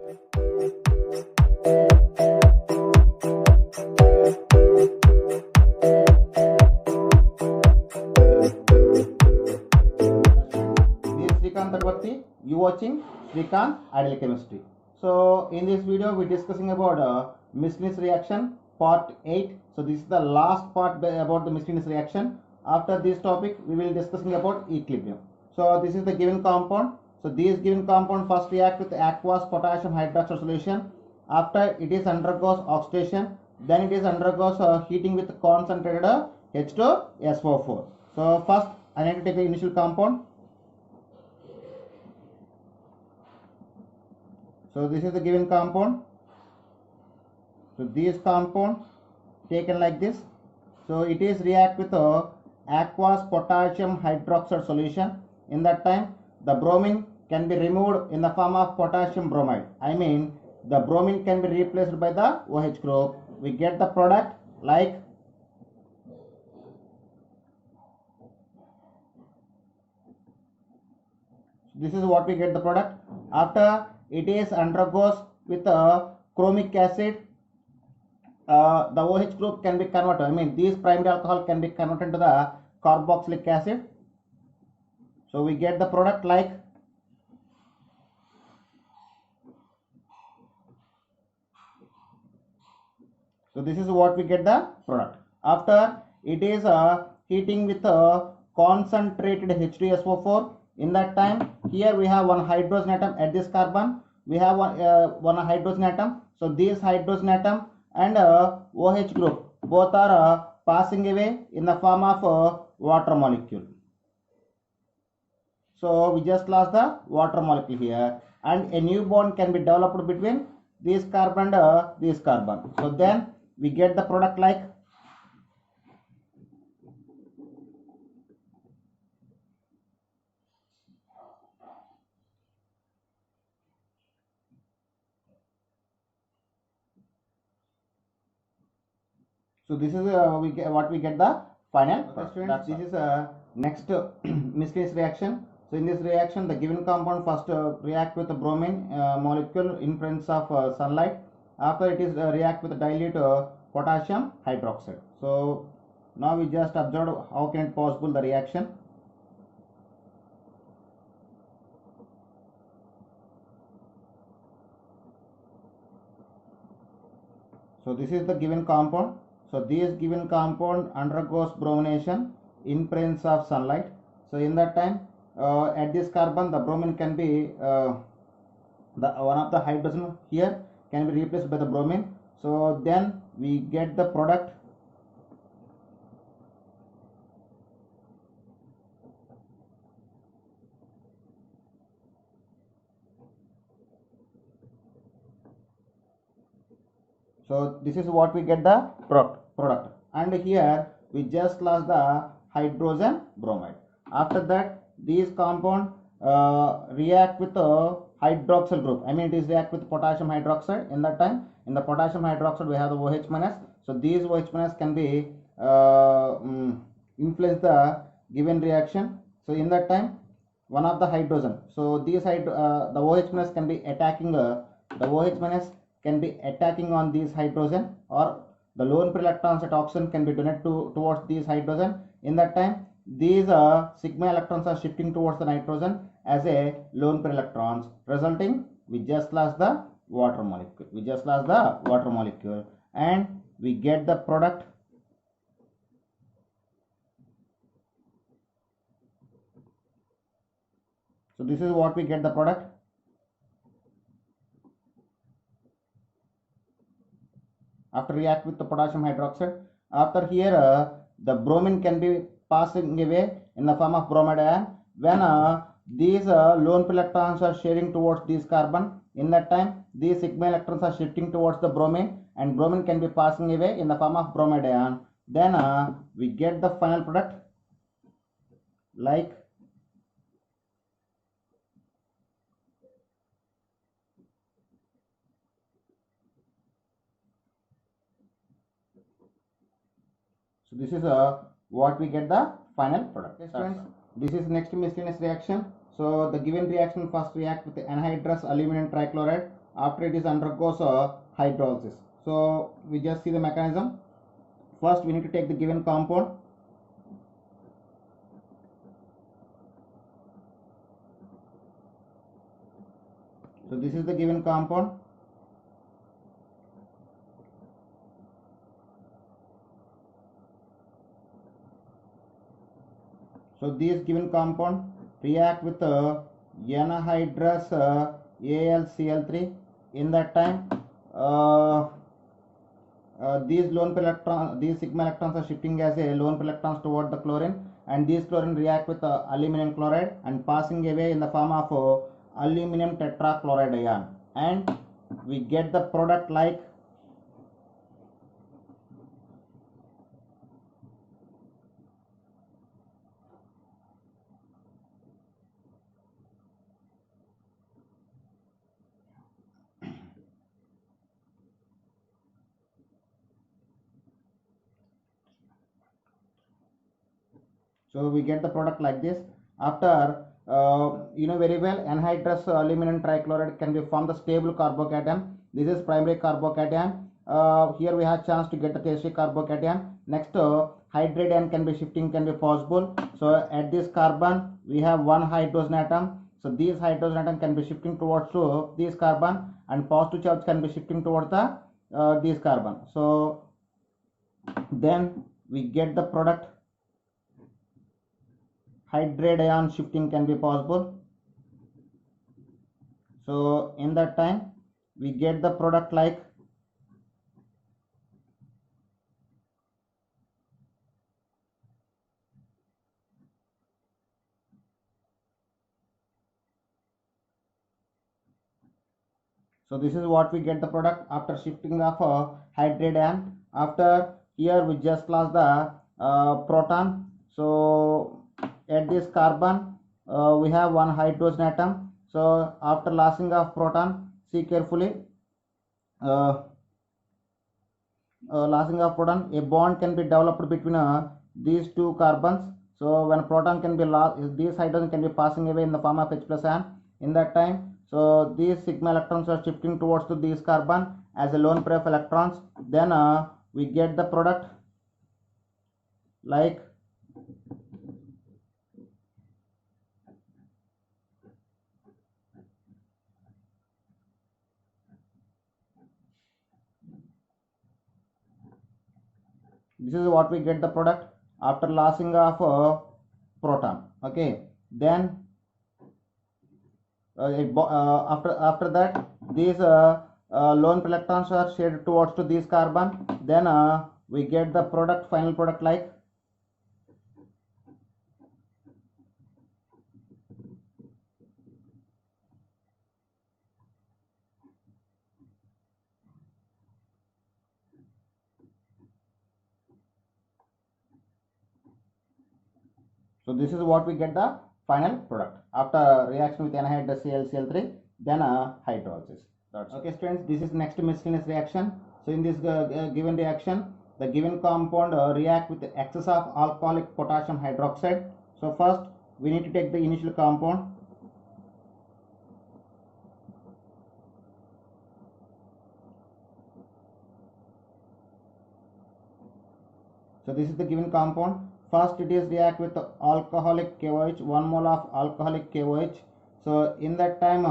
Srikanth Agwarti. You watching Srikanth Ideal Chemistry. So in this video we discussing about miscellaneous reaction part 8. So this is the last part about the miscellaneous reaction. After this topic we will discussing about equilibrium. So this is the given compound. So this given compound first react with aqueous potassium hydroxide solution. After it is undergoes oxidation, then it is undergoes heating with concentrated H2SO4. So first I need to take the initial compound. So this is the given compound. So this compound taken like this. So it is react with aqueous potassium hydroxide solution. In that time the bromine can be removed in the form of potassium bromide. I mean the bromine can be replaced by the OH group. We get the product like this is what we get the product. After it is undergoes with chromic acid, the OH group can be converted. I mean this primary alcohol can be converted to the carboxylic acid. So we get the product like so this is what we get the product. After it is heating with concentrated H2SO4. In that time here we have one hydrogen atom at this carbon. We have one hydrogen atom. So this hydrogen atom and OH group both are passing away in the form of water molecule. So we just lost the water molecule here, and a new bond can be developed between this carbon and this carbon. So then we get the product like so this is we get what we get the final product. This is next miscellaneous reaction. So in this reaction the given compound first react with the bromine molecule in presence of sunlight. After it is react with dilute potassium hydroxide. So now we just observe how can it possible the reaction. So this is the given compound. So this given compound undergoes bromination in presence of sunlight. So in that time at this carbon the bromine can be the one of the hydrogen here can be replaced by the bromine. So then we get the product so this is what we get the product, and here we just lost the hydrogen bromide. After that these compound react with the hydroxyl group. I mean it is react with potassium hydroxide. In that time in the potassium hydroxide we have the OH minus. So these OH minus can be influence the given reaction. So in that time one of the hydrogen, so these the OH minus can be attacking the OH minus can be attacking on these hydrogen, or the lone pair electrons at oxygen can be donated towards these hydrogen. In that time these sigma electrons are shifting towards the nitrogen as a lone pair electrons, resulting we just lost the water molecule. We just lost the water molecule and we get the product so this is what we get the product. After react with the potassium hydroxide, after here the bromine can be passing away in the form of bromide ion when these lone pair electrons are sharing towards this carbon. In that time these sigma electrons are shifting towards the bromine and bromine can be passing away in the form of bromide ion. Then we get the final product like so this is what we get the final product. Yes, friends, this is next miscellaneous reaction. So the given reaction first react with the anhydrous aluminum trichloride. after it is undergoes hydrolysis. So we just see the mechanism. First we need to take the given compound. So this is the given compound. So this given compound react with anhydrous AlCl3. In that time, these lone pair electrons, these sigma electrons are shifting as a lone pair electrons toward the chlorine, and these chlorine react with aluminum chloride and passing away in the form of aluminum tetrachloride ion, and we get the product like so we get the product like this. After you know very well, anhydrous aluminum trichloride can be formed the stable carbocation. This is primary carbocation. Here we have chance to get the tertiary carbocation. Next, hydrate ion can be shifting, can be possible. So at this carbon we have one hydrogen atom. So these hydrogen atom can be shifting towards to this carbon, and positive charge can be shifting towards the this carbon. So then we get the product. Hydrate ion shifting can be possible. So in that time we get the product like so this is what we get the product after shifting of hydrate ion. After here we just lost the proton. So at this carbon we have one hydrogen atom. So after losing of proton, see carefully, losing of proton, a bond can be developed between these two carbons. So when proton can be lost, these hydrogen can be passing away in the form of H plus ion. In that time, so these sigma electrons are shifting towards to this carbon as a lone pair of electrons. Then we get the product like this is what we get the product after losing of proton. Okay, then after that these lone pair electrons are shared towards to this carbon. Then we get the product, final product like so this is what we get the final product after reaction with anhydrous AlCl3, then hydrolysis. That's okay students, this is next miscellaneous reaction. So in this given reaction, the given compound react with the excess of alcoholic potassium hydroxide. So first we need to take the initial compound. So this is the given compound. First it is react with alcoholic KOH, 1 mole of alcoholic KOH. So in that time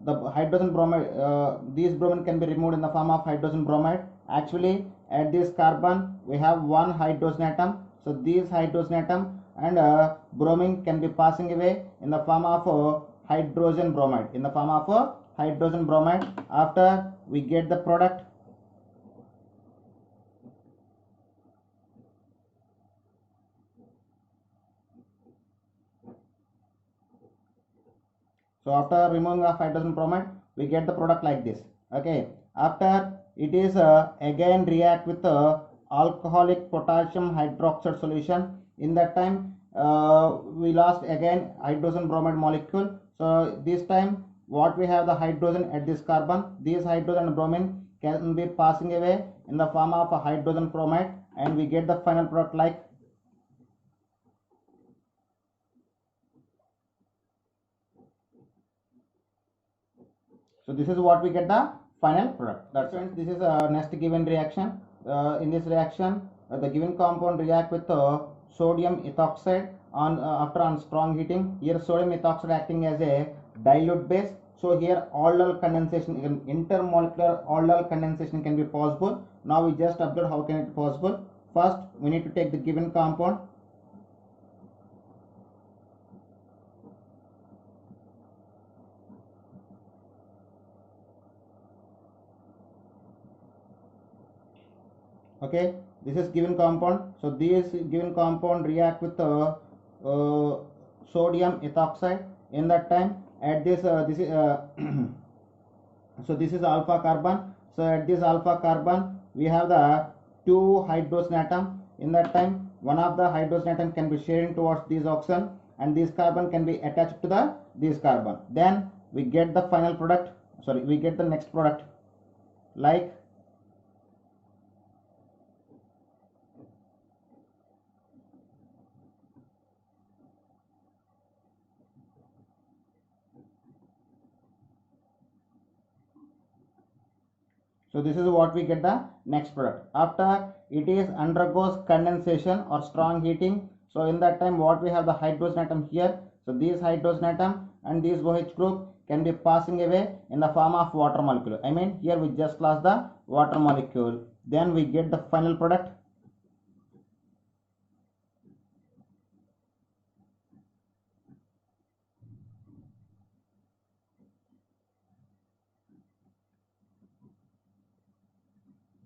the hydrogen bromide, these bromine can be removed in the form of hydrogen bromide. Actually at this carbon we have one hydrogen atom. So these hydrogen atom and bromine can be passing away in the form of hydrogen bromide, in the form of hydrogen bromide. After we get the product so after removing of hydrogen bromide we get the product like this. Okay, after it is again react with alcoholic potassium hydroxide solution. In that time we lost again hydrogen bromide molecule. So this time what we have the hydrogen at this carbon, these hydrogen and bromine can be passing away in the form of a hydrogen bromide, and we get the final product like So this is what we get the final product. That's friends, this is a next given reaction. In this reaction, the given compound react with sodium ethoxide after on strong heating. Here sodium ethoxide acting as a dilute base. So here aldol condensation, intermolecular aldol condensation can be possible. Now we just observe how can it possible. First, we need to take the given compound. Okay, this is given compound. So this given compound react with sodium ethoxide. In that time, at this this is so this is alpha carbon. So at this alpha carbon, we have the two hydrogen atom. In that time, one of the hydrogen atom can be sharing towards this oxygen, and this carbon can be attached to the this carbon. Then we get the final product. Sorry, we get the next product like. So this is what we get the next product. After it is undergoes condensation or strong heating. So in that time what we have the hydrogen atom here. So these hydrogen atom and this OH group can be passing away in the form of water molecule. I mean here we just lost the water molecule. Then we get the final product.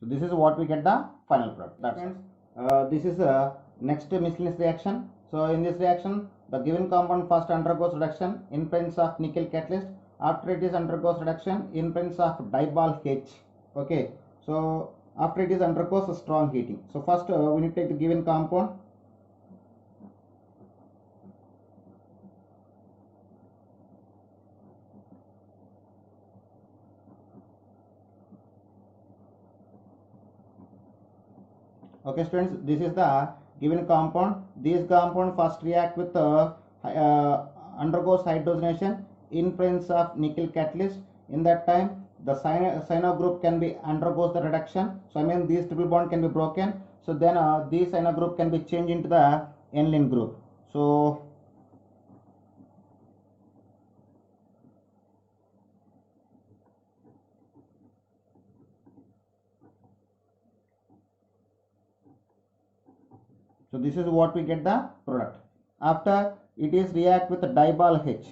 So this is what we get the final product. That's this is next miscellaneous reaction. So in this reaction, the given compound first undergoes reduction in presence of nickel catalyst. After it is undergoes reduction in presence of diol H. Okay. So after it is undergoes a strong heating. So first we need to take the given compound. Okay students, this is the given compound. This compound first react with undergoes hydrogenation in presence of nickel catalyst. In that time the cyano group can be undergoes the reduction. So I mean this triple bond can be broken. So then this cyano group can be changed into the aniline group. So this is what we get the product. After it is react with the diol H.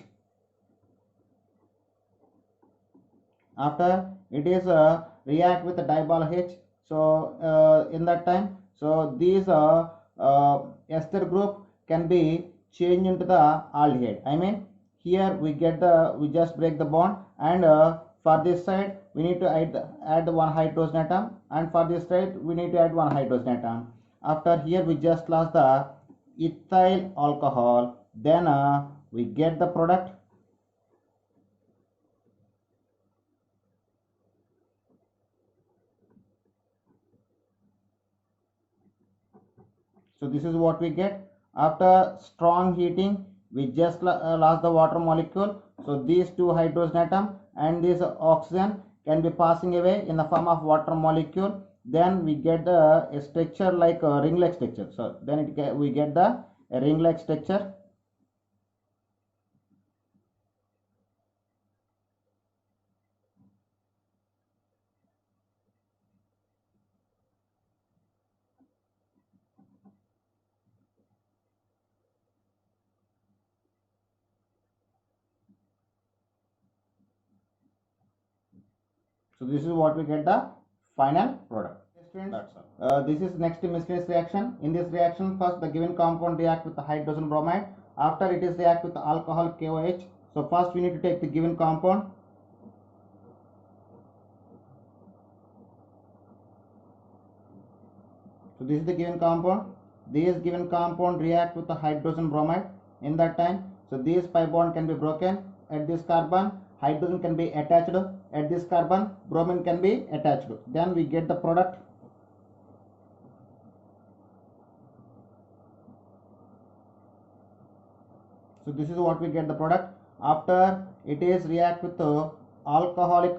After it is react with the diol H. So in that time, so these ester group can be changed into the aldehyde. I mean here we get the we just break the bond, and for this side we need to add one hydrogen atom, and for this side we need to add one hydrogen atom. After here we just lost the ethyl alcohol. Then we get the product. So this is what we get. After strong heating, we just lost the water molecule. So these two hydrogen atom and this oxygen can be passing away in the form of water molecule. Then we get a structure like a ring-like structure. So then we get the ring-like structure. So this is what we get the final product. That's all. This is next miscellaneous reaction. In this reaction, first the given compound react with the hydrogen bromide. After it is react with the alcohol KOH. So first we need to take the given compound. So this is the given compound. This given compound react with the hydrogen bromide. In that time, so this pi bond can be broken. At this carbon, hydrogen can be attached. At this carbon, bromine can be attached. Then we get the product. So this is what we get the product. After it is react with alcoholic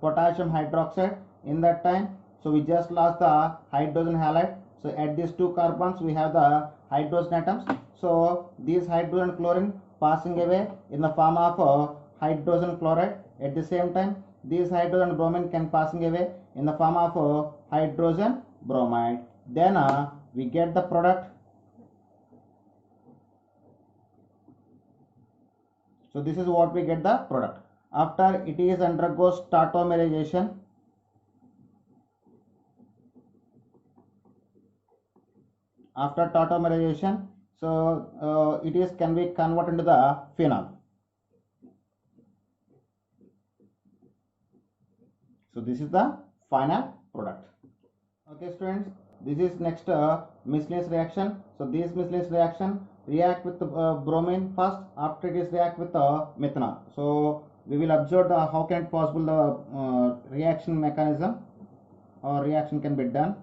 potassium hydroxide. In that time, so we just lost the hydrogen halide. So at these two carbons we have the hydrogen atoms. So these hydrogen chlorine passing away in the form of hydrogen chloride. At the same time, these hydrogen bromine can passing away in the form of hydrogen bromide. Then we get the product. So this is what we get the product. After it is undergoes tautomerization. After tautomerization, so it is can be converted into the phenol. So this is the final product. Okay students, this is next miscellaneous reaction. So this miscellaneous reaction react with bromine first, after it is react with methanol. So we will observe the how can it possible the reaction mechanism or reaction can be done.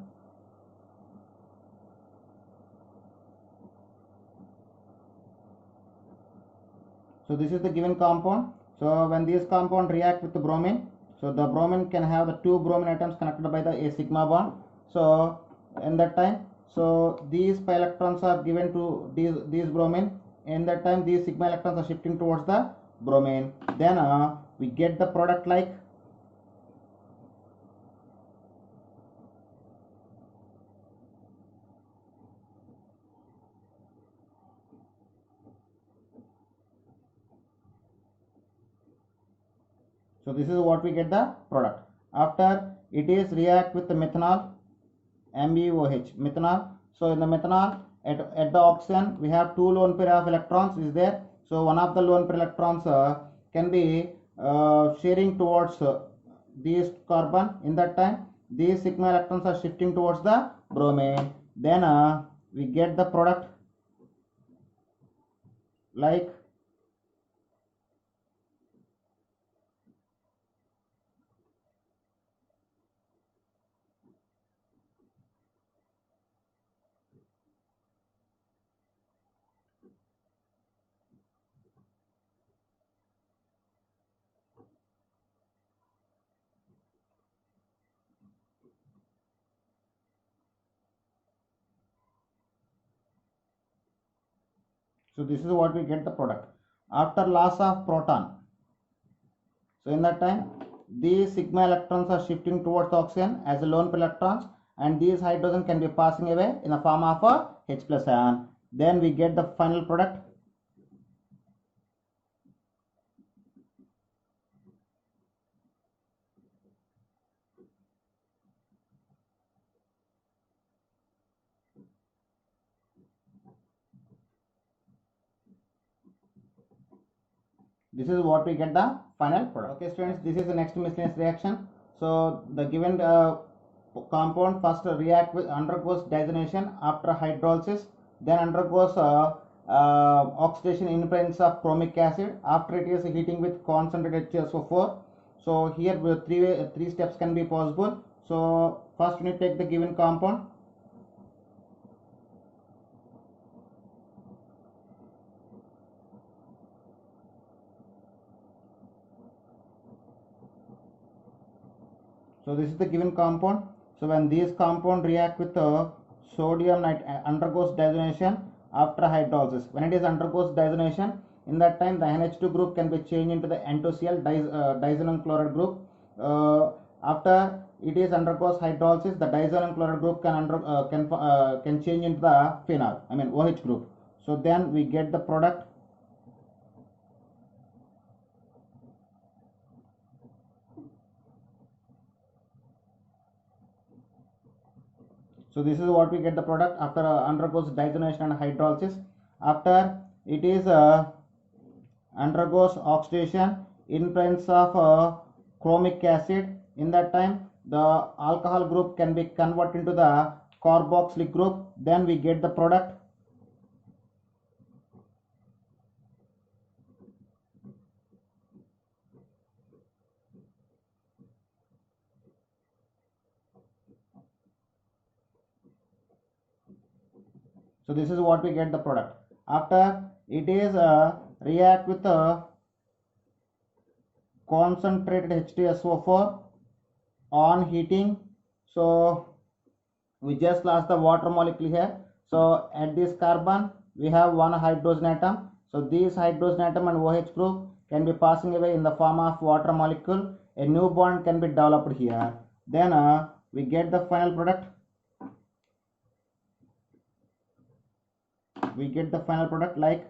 So this is the given compound. So when these compound react with the bromine, so the bromine can have the two bromine atoms connected by the a sigma bond. So in that time, so these pi electrons are given to these bromine. In that time, these sigma electrons are shifting towards the bromine. Then we get the product like. So this is what we get the product. After it is react with the methanol, MEOH, methanol. So in the methanol, at the oxygen, we have two lone pair of electrons is there. So one of the lone pair electrons can be sharing towards this carbon. In that time, these sigma electrons are shifting towards the bromine. Then we get the product like. So this is what we get the product. After loss of proton, so in that time, these sigma electrons are shifting towards the oxygen as a lone pair electrons, and these hydrogen can be passing away in the form of a H plus ion. Then we get the final product. This is what we get the final product. Okay students, this is the next miscellaneous reaction. So the given compound first react with undergoes dissonation after hydrolysis, then undergoes oxidation in presence of chromic acid. After it is heating with concentrated HSO4. So here three steps can be possible. So first we need to take the given compound. So this is the given compound. So when these compound react with sodium nitrate undergoes dissonation after hydrolysis. When it is undergoes dissonation, in that time the NH2 group can be changed into the N2Cl diazolam chloride group. After it is undergoes hydrolysis, the diazolam chloride group can change into the phenol, I mean OH group. So then we get the product. So this is what we get the product after undergoes dissonation and hydrolysis. After it is undergoes oxidation in presence of chromic acid. In that time the alcohol group can be converted into the carboxylic group. Then we get the product. So this is what we get the product. After it is react with concentrated H2SO4 on heating. So we just lost the water molecule here. So at this carbon we have one hydrogen atom. So this hydrogen atom and OH group can be passing away in the form of water molecule. A new bond can be developed here. Then we get the final product. We get the final product like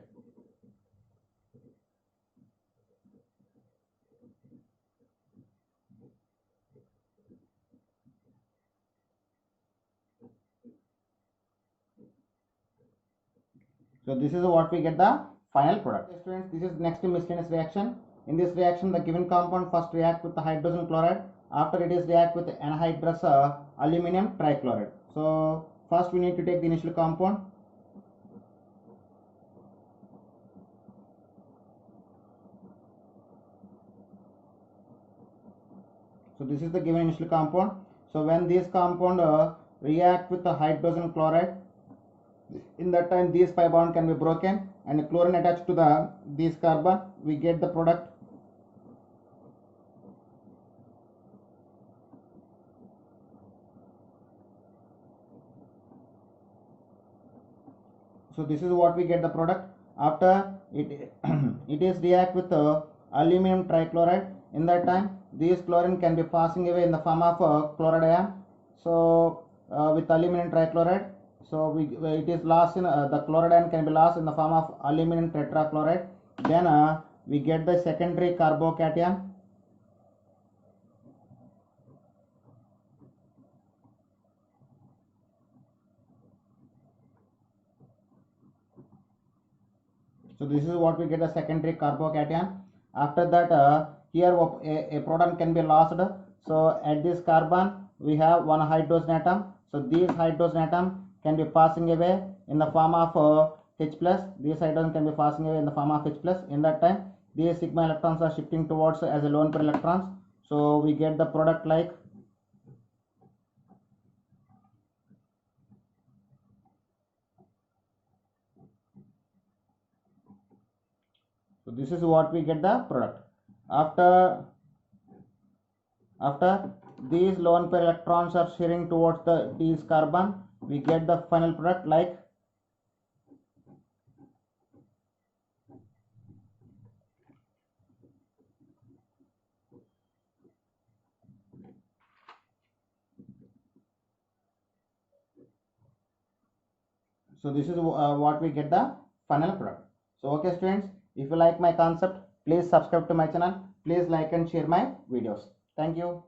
so this is what we get the final product. Okay, students, this is next miscellaneous reaction. In this reaction, the given compound first react with the hydrogen chloride. After it is react with anhydrous aluminum trichloride. So first we need to take the initial compound. So this is the given initial compound. So when this compound react with the hydrogen chloride, in that time this pi bond can be broken and chlorine attached to this carbon, we get the product. So this is what we get the product. After it it is react with aluminum trichloride. In that time this chlorine can be passing away in the form of chloride ion. So with aluminum trichloride, so it is lost in the chloride ion can be lost in the form of aluminum tetrachloride. Then we get the secondary carbocation. So this is what we get the secondary carbocation. After that here a proton can be lost. So at this carbon we have one hydrogen atom. So this hydrogen atom can be passing away in the form of H plus. This hydrogen can be passing away in the form of H plus. In that time these sigma electrons are shifting towards as a lone pair electrons. So we get the product like so this is what we get the product. After these lone pair electrons are sharing towards this carbon, we get the final product like so this is what we get the final product. So okay students, if you like my concept, please subscribe to my channel. Please like and share my videos. Thank you.